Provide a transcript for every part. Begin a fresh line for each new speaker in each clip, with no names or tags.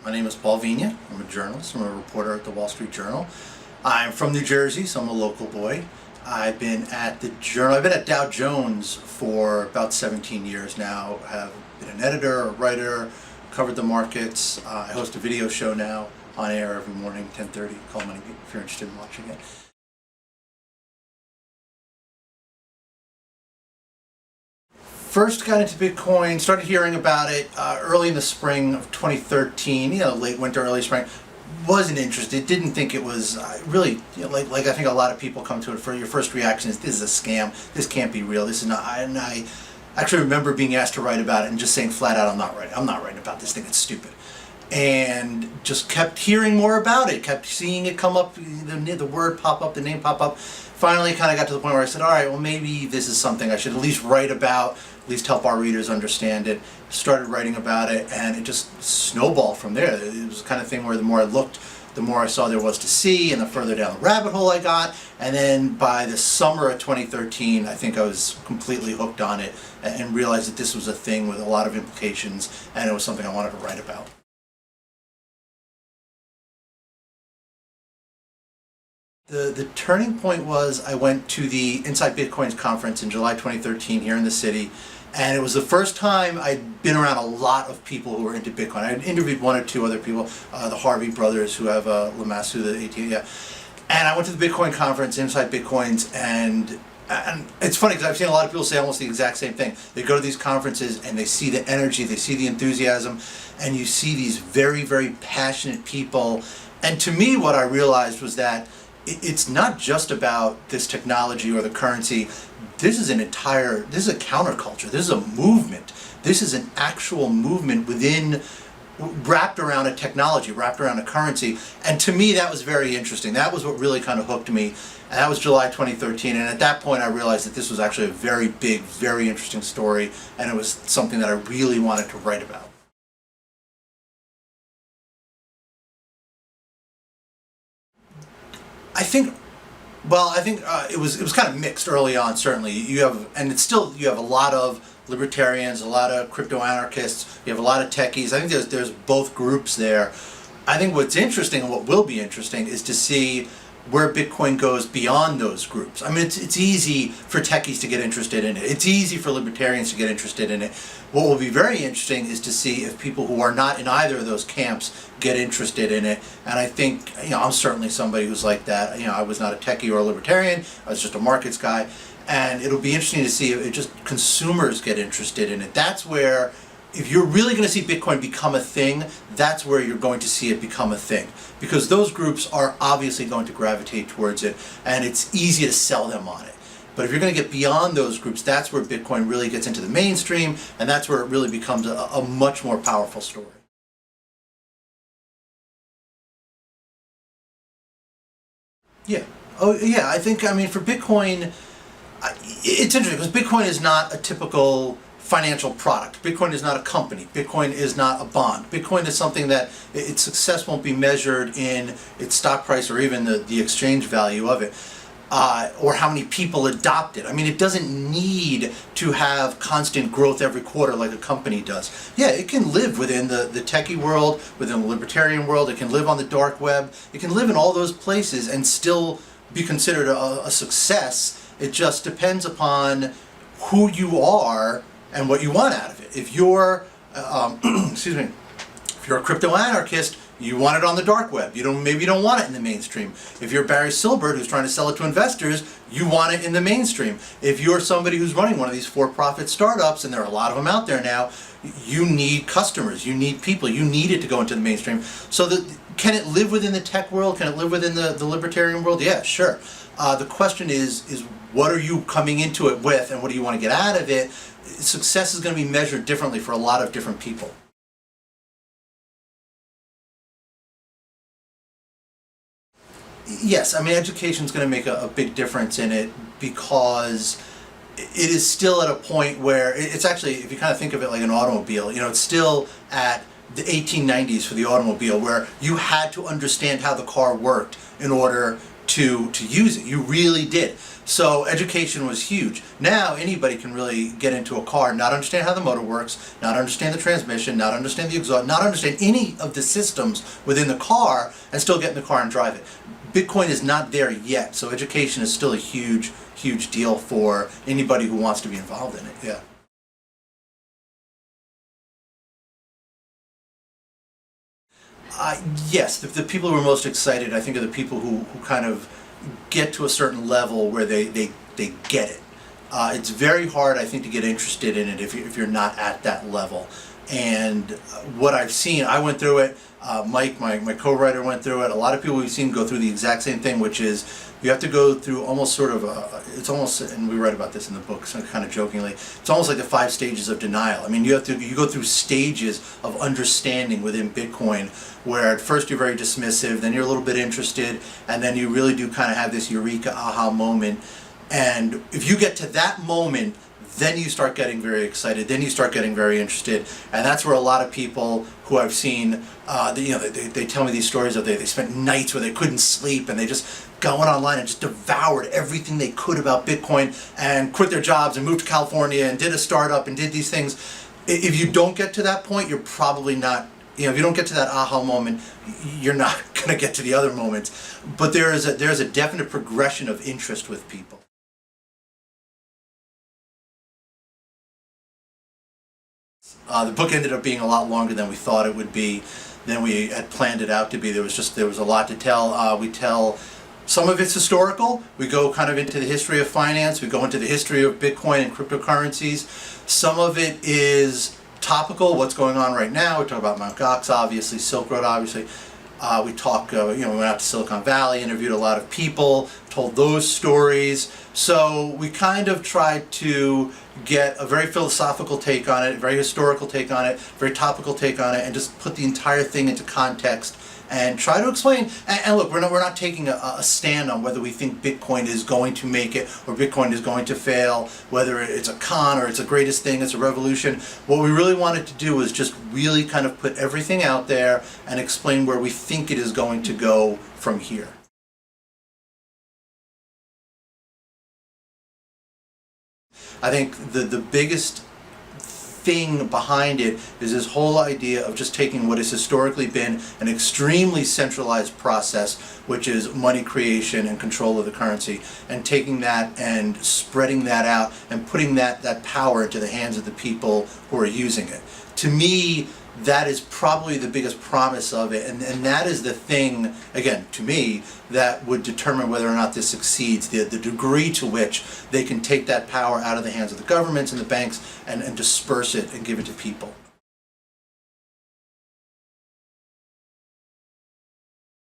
My name is Paul Vigna. I'm a journalist. I'm a reporter at the Wall Street Journal. I'm from New Jersey, so I'm a local boy. I've been at the Journal. I've been at Dow Jones for about 17 years now. Have been an editor, a writer, covered the markets. I host a video show now on air every morning, 10:30. Call Money if you're interested in watching it. First got into Bitcoin, started hearing about it early in the spring of 2013, late winter, early spring. Wasn't interested, didn't think it was really, like I think a lot of people come to it for your first reaction is this is a scam, this can't be real, this is not, and I actually remember being asked to write about it and just saying flat out, I'm not writing about this thing, it's stupid. And just kept hearing more about it, kept seeing it come up, the word pop up, the name pop up. Finally kind of got to the point where I said, all right, well maybe this is something I should at least write about, at least help our readers understand it. Started writing about it and it just snowballed from there. It was the kind of thing where the more I looked, the more I saw there was to see, and the further down the rabbit hole I got. And then by the summer of 2013, I think I was completely hooked on it and realized that this was a thing with a lot of implications and it was something I wanted to write about. The turning point was I went to the Inside Bitcoins conference in July 2013 here in the city, and it was the first time I'd been around a lot of people who were into Bitcoin. I had interviewed one or two other people, the Harvey brothers who have Lamassu, the AT, yeah. And I went to the Bitcoin conference, Inside Bitcoins, and it's funny because I've seen a lot of people say almost the exact same thing. They go to these conferences and they see the energy, they see the enthusiasm, and you see these very, very passionate people. And to me, what I realized was that it's not just about this technology or the currency. This is a counterculture. This is a movement. This is an actual movement wrapped around a technology, wrapped around a currency. And to me, that was very interesting. That was what really kind of hooked me. And that was July 2013. And at that point, I realized that this was actually a very big, very interesting story. And it was something that I really wanted to write about. I think it was kind of mixed early on. Certainly, you have a lot of libertarians, a lot of crypto anarchists. You have a lot of techies. I think there's both groups there. I think what's interesting and what will be interesting is to see where Bitcoin goes beyond those groups. I mean, it's easy for techies to get interested in it. It's easy for libertarians to get interested in it. What will be very interesting is to see if people who are not in either of those camps get interested in it. And I think, I'm certainly somebody who's like that. I was not a techie or a libertarian. I was just a markets guy. And it'll be interesting to see if just consumers get interested in it. That's where, if you're really going to see Bitcoin become a thing, that's where you're going to see it become a thing. Because those groups are obviously going to gravitate towards it, and it's easy to sell them on it. But if you're going to get beyond those groups, that's where Bitcoin really gets into the mainstream, and that's where it really becomes a much more powerful story. Yeah. Oh, yeah. I mean, for Bitcoin, it's interesting because Bitcoin is not a typical financial product. Bitcoin is not a company. Bitcoin is not a bond. Bitcoin is something that its success won't be measured in its stock price or even the exchange value of it, or how many people adopt it. I mean, it doesn't need to have constant growth every quarter like a company does. Yeah, it can live within the techie world, within the libertarian world. It can live on the dark web. It can live in all those places and still be considered a success. It just depends upon who you are and what you want out of it. If you're, if you're a crypto anarchist, you want it on the dark web. Maybe you don't want it in the mainstream. If you're Barry Silbert who's trying to sell it to investors, you want it in the mainstream. If you're somebody who's running one of these for-profit startups, and there are a lot of them out there now, you need customers, you need people, you need it to go into the mainstream. So can it live within the tech world? Can it live within the libertarian world? Yeah, sure. The question is what are you coming into it with, and what do you want to get out of it? Success is going to be measured differently for a lot of different people. Yes, I mean, education is going to make a big difference in it because it is still at a point where it's actually, if you kind of think of it like an automobile, it's still at the 1890s for the automobile, where you had to understand how the car worked in order to use it. You really did. So education was huge. Now anybody can really get into a car, not understand how the motor works, not understand the transmission, not understand the exhaust, not understand any of the systems within the car, and still get in the car and drive it. Bitcoin is not there yet, so education is still a huge, huge deal for anybody who wants to be involved in it. Yeah. Yes, the people who are most excited, I think, are the people who kind of get to a certain level where they get it. It's very hard, I think, to get interested in it if you're not at that level. And what I've seen, I went through it, Mike, my co-writer, went through it. A lot of people we've seen go through the exact same thing, which is you have to go through almost sort of it's almost, and we write about this in the book, so kind of jokingly, it's almost like the 5 stages of denial. I mean, you go through stages of understanding within Bitcoin, where at first you're very dismissive, then you're a little bit interested, and then you really do kind of have this eureka aha moment. And if you get to that moment, then you start getting very excited, then you start getting very interested, and that's where a lot of people who I've seen, they tell me these stories of they spent nights where they couldn't sleep, and they just went online and just devoured everything they could about Bitcoin, and quit their jobs and moved to California and did a startup and did these things. If you don't get to that point, you're probably not, if you don't get to that aha moment, you're not going to get to the other moments. But there is a definite progression of interest with people. The book ended up being a lot longer than we thought it would be, than we had planned it out to be. There was a lot to tell. We tell, some of it's historical. We go kind of into the history of finance. We go into the history of Bitcoin and cryptocurrencies. Some of it is topical, what's going on right now. We talk about Mt. Gox, obviously, Silk Road, obviously. We talk, we went out to Silicon Valley, interviewed a lot of people, told those stories. So we kind of tried to get a very philosophical take on it, a very historical take on it, very topical take on it, and just put the entire thing into context and try to explain. And look, we're not taking a stand on whether we think Bitcoin is going to make it or Bitcoin is going to fail, whether it's a con or it's the greatest thing, it's a revolution. What we really wanted to do was just really kind of put everything out there and explain where we think it is going to go from here. I think the biggest thing behind it is this whole idea of just taking what has historically been an extremely centralized process, which is money creation and control of the currency, and taking that and spreading that out and putting that power into the hands of the people who are using it. To me, that is probably the biggest promise of it, and that is the thing, again, to me, that would determine whether or not this succeeds, the degree to which they can take that power out of the hands of the governments and the banks and disperse it and give it to people.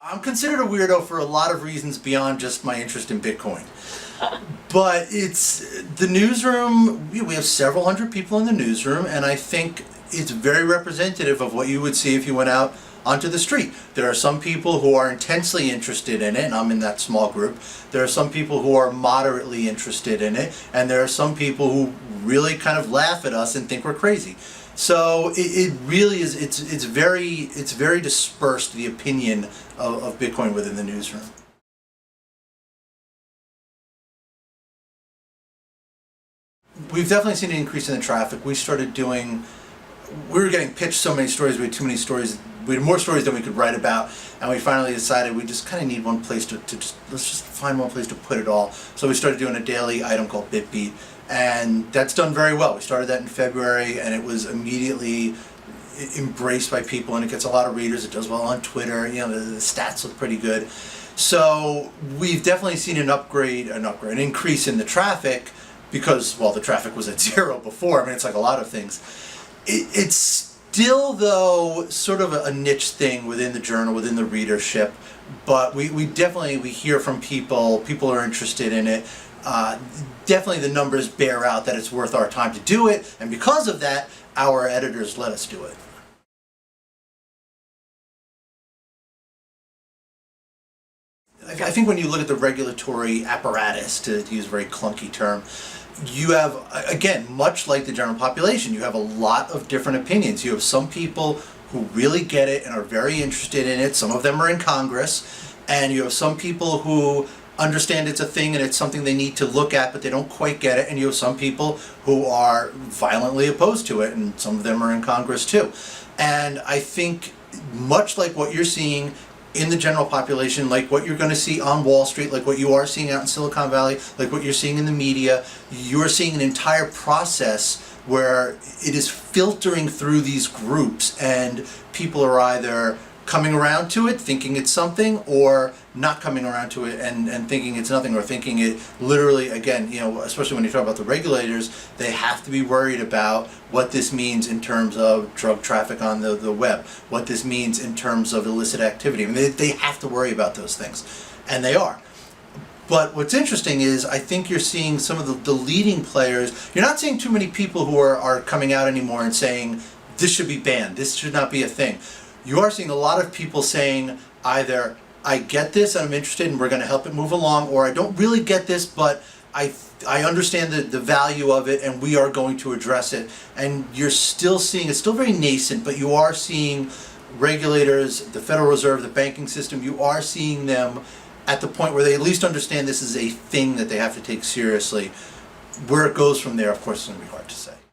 I'm considered a weirdo for a lot of reasons beyond just my interest in Bitcoin. But it's the newsroom, we have several hundred people in the newsroom, and I think it's very representative of what you would see if you went out onto the street. There are some people who are intensely interested in it, and I'm in that small group. There are some people who are moderately interested in it, and there are some people who really kind of laugh at us and think we're crazy. So it really is, it's very dispersed, the opinion of Bitcoin within the newsroom. We've definitely seen an increase in the traffic. We were getting pitched so many stories, we had too many stories, we had more stories than we could write about, and we finally decided we just kind of need one place let's just find one place to put it all. So we started doing a daily item called BitBeat, and that's done very well. We started that in February, and it was immediately embraced by people, and it gets a lot of readers. It does well on Twitter, the stats look pretty good. So we've definitely seen an increase in the traffic, because, well, the traffic was at 0 before. I mean, it's like a lot of things. It's still, though, sort of a niche thing within the journal, within the readership, but we hear from people are interested in it. Definitely the numbers bear out that it's worth our time to do it, and because of that, our editors let us do it. I think when you look at the regulatory apparatus, to use a very clunky term, you have, again, much like the general population, you have a lot of different opinions. You have some people who really get it and are very interested in it. Some of them are in Congress, and you have some people who understand it's a thing and it's something they need to look at, but they don't quite get it, and you have some people who are violently opposed to it, and some of them are in Congress too. And I think much like what you're seeing in the general population, like what you're going to see on Wall Street, like what you are seeing out in Silicon Valley, like what you're seeing in the media, you're seeing an entire process where it is filtering through these groups, and people are either coming around to it, thinking it's something, or not coming around to it and thinking it's nothing, or thinking it literally, again, especially when you talk about the regulators, they have to be worried about what this means in terms of drug traffic on the web, what this means in terms of illicit activity. I mean, they have to worry about those things, and they are. But what's interesting is I think you're seeing some of the leading players, you're not seeing too many people who are coming out anymore and saying, this should be banned, this should not be a thing. You are seeing a lot of people saying either, I get this and I'm interested and we're going to help it move along, or I don't really get this, but I understand the value of it and we are going to address it. And you're still seeing, it's still very nascent, but you are seeing regulators, the Federal Reserve, the banking system, you are seeing them at the point where they at least understand this is a thing that they have to take seriously. Where it goes from there, of course, is going to be hard to say.